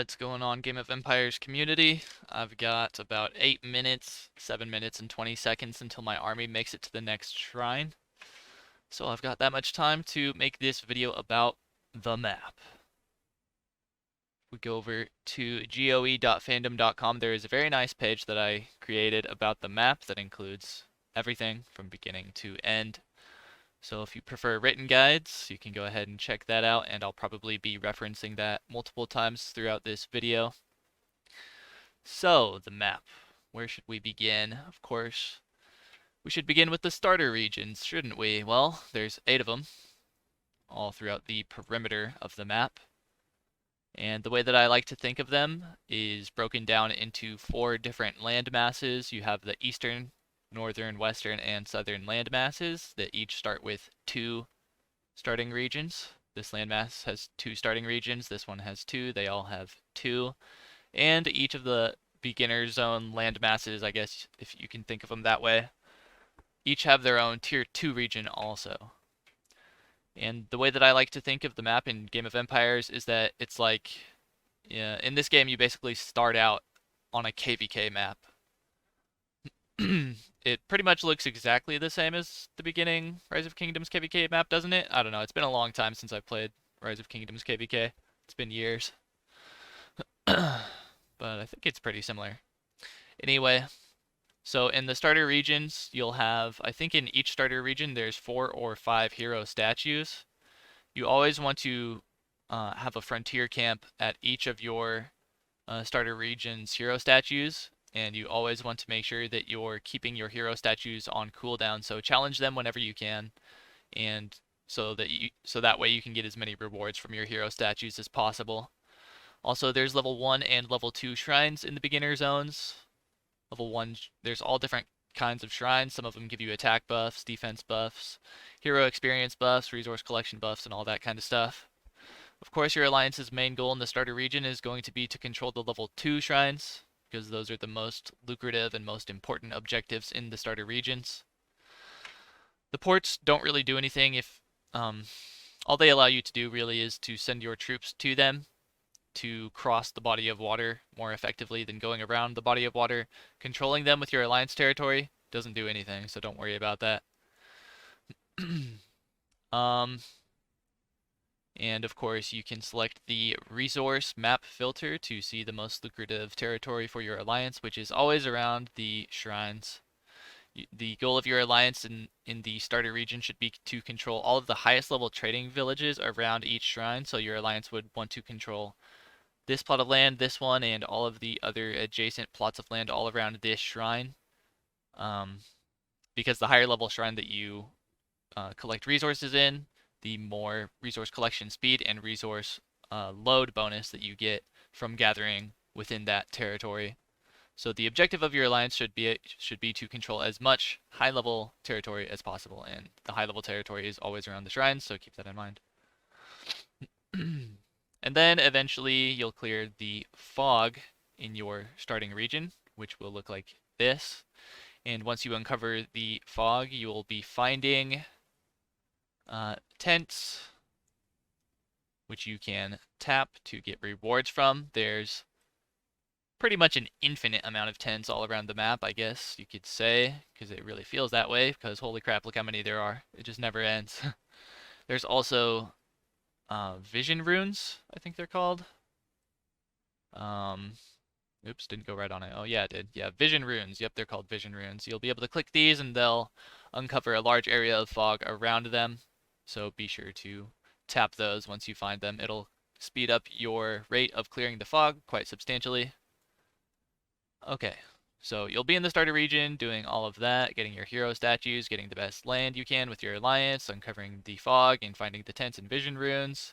What's going on, Game of Empires community? I've got about 8 minutes, 7 minutes, and 20 seconds until my army makes it to the next shrine. So I've got that much time to make this video about the map. We go over to goe.fandom.com. There is a very nice page that I created about the map that includes everything from beginning to end. So if you prefer written guides, you can go ahead and check that out, and I'll probably be referencing that multiple times throughout this video. So, the map. Where should we begin? Of course, we should begin with the starter regions, shouldn't we? Well, there's 8 of them, all throughout the perimeter of the map. And the way that I like to think of them is broken down into 4 different land masses. You have the eastern, northern, western, and southern land masses that each start with 2 starting regions. This landmass has 2 starting regions. This one has 2. They all have 2. And each of the beginner zone land masses, I guess if you can think of them that way, each have their own tier 2 region also. And the way that I like to think of the map in Game of Empires is that it's like, in this game you basically start out on a KVK map. It pretty much looks exactly the same as the beginning Rise of Kingdoms KVK map, doesn't it? I don't know, it's been a long time since I've played Rise of Kingdoms KVK. It's been years. But I think it's pretty similar. Anyway, so in the starter regions, you'll have, I think in each starter region, there's 4 or 5 hero statues. You always want to have a frontier camp at each of your starter regions' hero statues, and you always want to make sure that you're keeping your hero statues on cooldown. So challenge them whenever you can, and so that way you can get as many rewards from your hero statues as possible. Also, there's level 1 and level 2 shrines in the beginner zones. Level 1, there's all different kinds of shrines. Some of them give you attack buffs, defense buffs, hero experience buffs, resource collection buffs, and all that kind of stuff. Of course, your alliance's main goal in the starter region is going to be to control the level 2 shrines, because those are the most lucrative and most important objectives in the starter regions. The ports don't really do anything if all they allow you to do really is to send your troops to them to cross the body of water more effectively than going around the body of water. Controlling them with your alliance territory doesn't do anything, so don't worry about that. And of course you can select the resource map filter to see the most lucrative territory for your alliance, which is always around the shrines. The goal of your alliance in the starter region should be to control all of the highest level trading villages around each shrine, so your alliance would want to control this plot of land, this one, and all of the other adjacent plots of land all around this shrine. Because the higher level shrine that you collect resources in, the more resource collection speed and resource load bonus that you get from gathering within that territory. So the objective of your alliance should be to control as much high level territory as possible, and the high level territory is always around the shrines, so keep that in mind. And then eventually you'll clear the fog in your starting region, which will look like this. And once you uncover the fog, you will be finding tents, which you can tap to get rewards from. There's pretty much an infinite amount of tents all around the map, I guess you could say, because it really feels that way, because holy crap, look how many there are. It just never ends. There's also vision runes, I think they're called. Oops, didn't go right on it. Oh yeah, it did. Yeah, vision runes. Yep, they're called vision runes. You'll be able to click these and they'll uncover a large area of fog around them. So be sure to tap those once you find them. It'll speed up your rate of clearing the fog quite substantially. Okay, so you'll be in the starter region doing all of that, getting your hero statues, getting the best land you can with your alliance, uncovering the fog, and finding the tents and vision runes.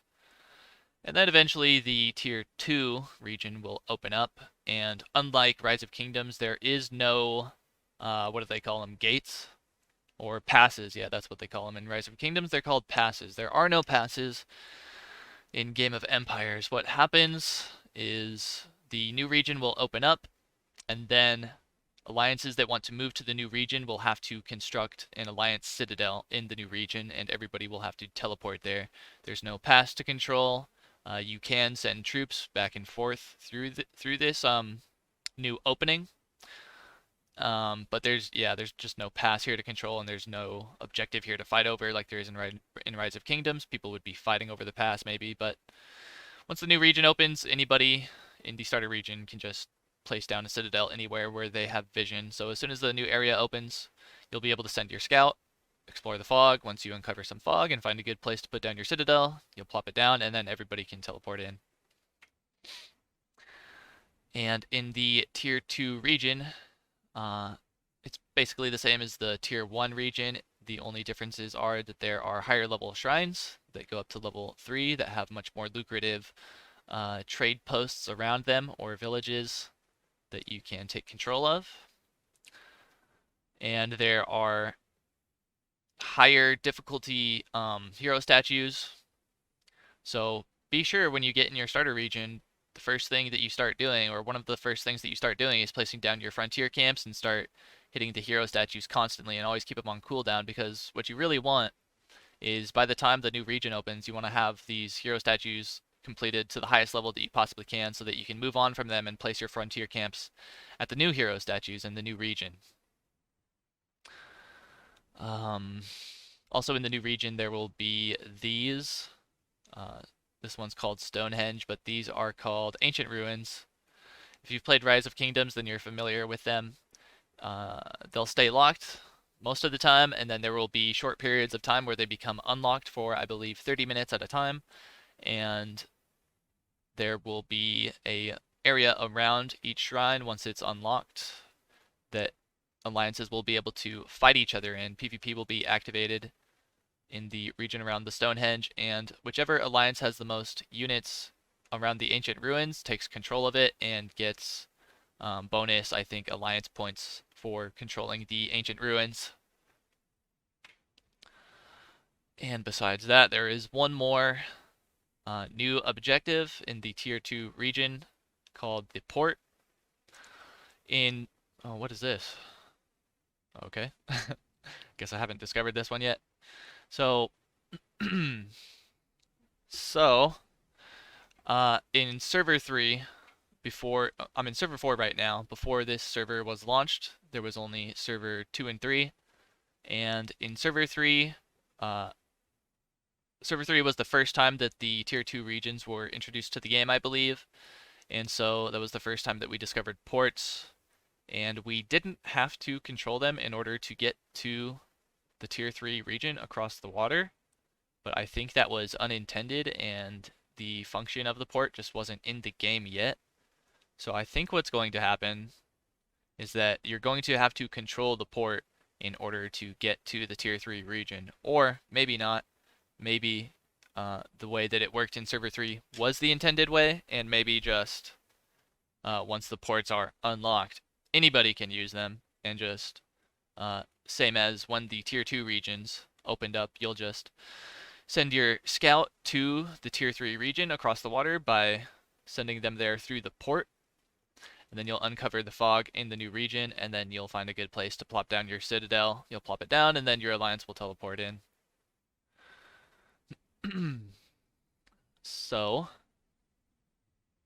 And then eventually the tier 2 region will open up, and unlike Rise of Kingdoms, there is no, what do they call them, gates? Or passes, yeah, that's what they call them. In Rise of Kingdoms, they're called passes. There are no passes in Game of Empires. What happens is the new region will open up, and then alliances that want to move to the new region will have to construct an alliance citadel in the new region, and everybody will have to teleport there. There's no pass to control. You can send troops back and forth through this new opening. But there's just no pass here to control, and there's no objective here to fight over like there is in Rise of Kingdoms. People would be fighting over the pass maybe, but once the new region opens, anybody in the starter region can just place down a citadel anywhere where they have vision. So as soon as the new area opens, you'll be able to send your scout, explore the fog. Once you uncover some fog and find a good place to put down your citadel, you'll plop it down, and then everybody can teleport in. And in the Tier 2 region, it's basically the same as the Tier 1 region. The only differences are that there are higher level shrines that go up to level 3 that have much more lucrative trade posts around them or villages that you can take control of. And there are higher difficulty hero statues. So be sure when you get in your starter region, the first thing that you start doing, or one of the first things that you start doing, is placing down your frontier camps and start hitting the hero statues constantly, and always keep them on cooldown, because what you really want is by the time the new region opens, you want to have these hero statues completed to the highest level that you possibly can so that you can move on from them and place your frontier camps at the new hero statues in the new region. Also in the new region there will be these. This one's called Stonehenge, but these are called Ancient Ruins. If you've played Rise of Kingdoms, then you're familiar with them. They'll stay locked most of the time, and then there will be short periods of time where they become unlocked for, I believe, 30 minutes at a time, and there will be a area around each shrine once it's unlocked that alliances will be able to fight each other in. PvP will be activated in the region around the Stonehenge, and whichever alliance has the most units around the Ancient Ruins takes control of it and gets bonus, I think, alliance points for controlling the Ancient Ruins. And besides that, there is one more new objective in the Tier 2 region called the Port. Oh, what is this? Okay. Guess I haven't discovered this one yet. So, in server 3, I'm in server 4 right now. Before this server was launched, there was only server 2 and 3. And in server 3, server 3 was the first time that the Tier 2 regions were introduced to the game, I believe. And so that was the first time that we discovered ports. And we didn't have to control them in order to get to the Tier 3 region across the water. But I think that was unintended, and the function of the port just wasn't in the game yet. So I think what's going to happen is that you're going to have to control the port in order to get to the Tier 3 region. Or maybe not. Maybe the way that it worked in server 3 was the intended way, and maybe just once the ports are unlocked, anybody can use them, and just same as when the Tier 2 regions opened up, you'll just send your scout to the Tier 3 region across the water by sending them there through the port. And then you'll uncover the fog in the new region, and then you'll find a good place to plop down your citadel. You'll plop it down, and then your alliance will teleport in. So,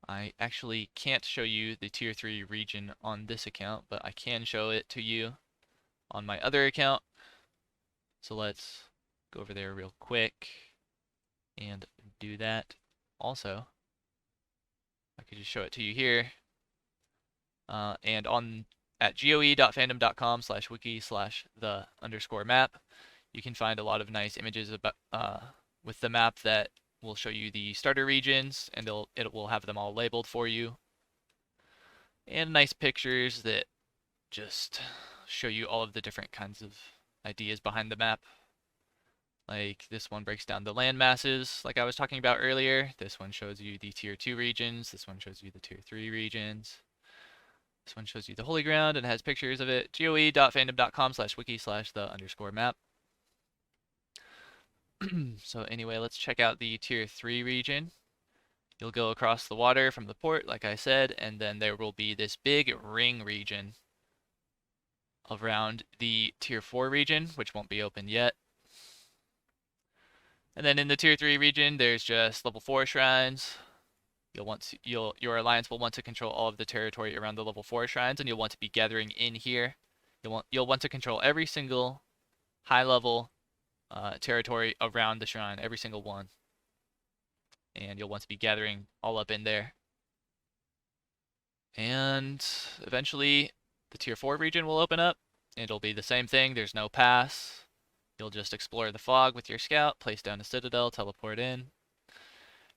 I actually can't show you the Tier 3 region on this account, but I can show it to you on my other account. So let's go over there real quick and do that. Also, I could just show it to you here. And at goe.fandom.com/wiki/the_map, you can find a lot of nice images about with the map that will show you the starter regions, and it will have them all labeled for you. And nice pictures that just show you all of the different kinds of ideas behind the map. Like this one breaks down the land masses, like I was talking about earlier. This one shows you the Tier 2 regions. This one shows you the Tier 3 regions. This one shows you the holy ground and has pictures of it. goe.fandom.com/wiki/the_map. So anyway, let's check out the Tier 3 region. You'll go across the water from the port, like I said, and then there will be this big ring region around the Tier 4 region, which won't be open yet. And then in the tier 3 region, there's just level 4 shrines. Your alliance will want to control all of the territory around the level 4 shrines, and you'll want to be gathering in here. You'll want to control every single high level territory around the shrine, every single one. And you'll want to be gathering all up in there. And eventually the tier 4 region will open up. It'll be the same thing. There's no pass. You'll just explore the fog with your scout, place down a citadel, teleport in.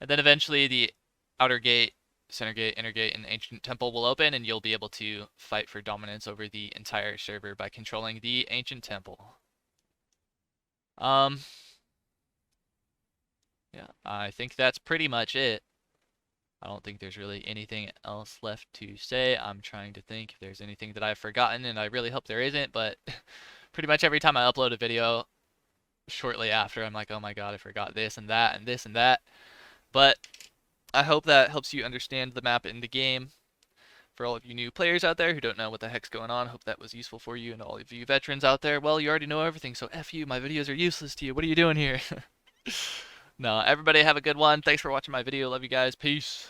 And then eventually the outer gate, center gate, inner gate, and ancient temple will open, and you'll be able to fight for dominance over the entire server by controlling the ancient temple. Yeah, I think that's pretty much it. I don't think there's really anything else left to say. I'm trying to think if there's anything that I've forgotten, and I really hope there isn't, but pretty much every time I upload a video, shortly after, I'm like, oh my god, I forgot this and that and this and that. But I hope that helps you understand the map in the game. For all of you new players out there who don't know what the heck's going on, I hope that was useful for you. And all of you veterans out there, well, you already know everything, so F you, my videos are useless to you. What are you doing here? No, everybody have a good one. Thanks for watching my video. Love you guys. Peace.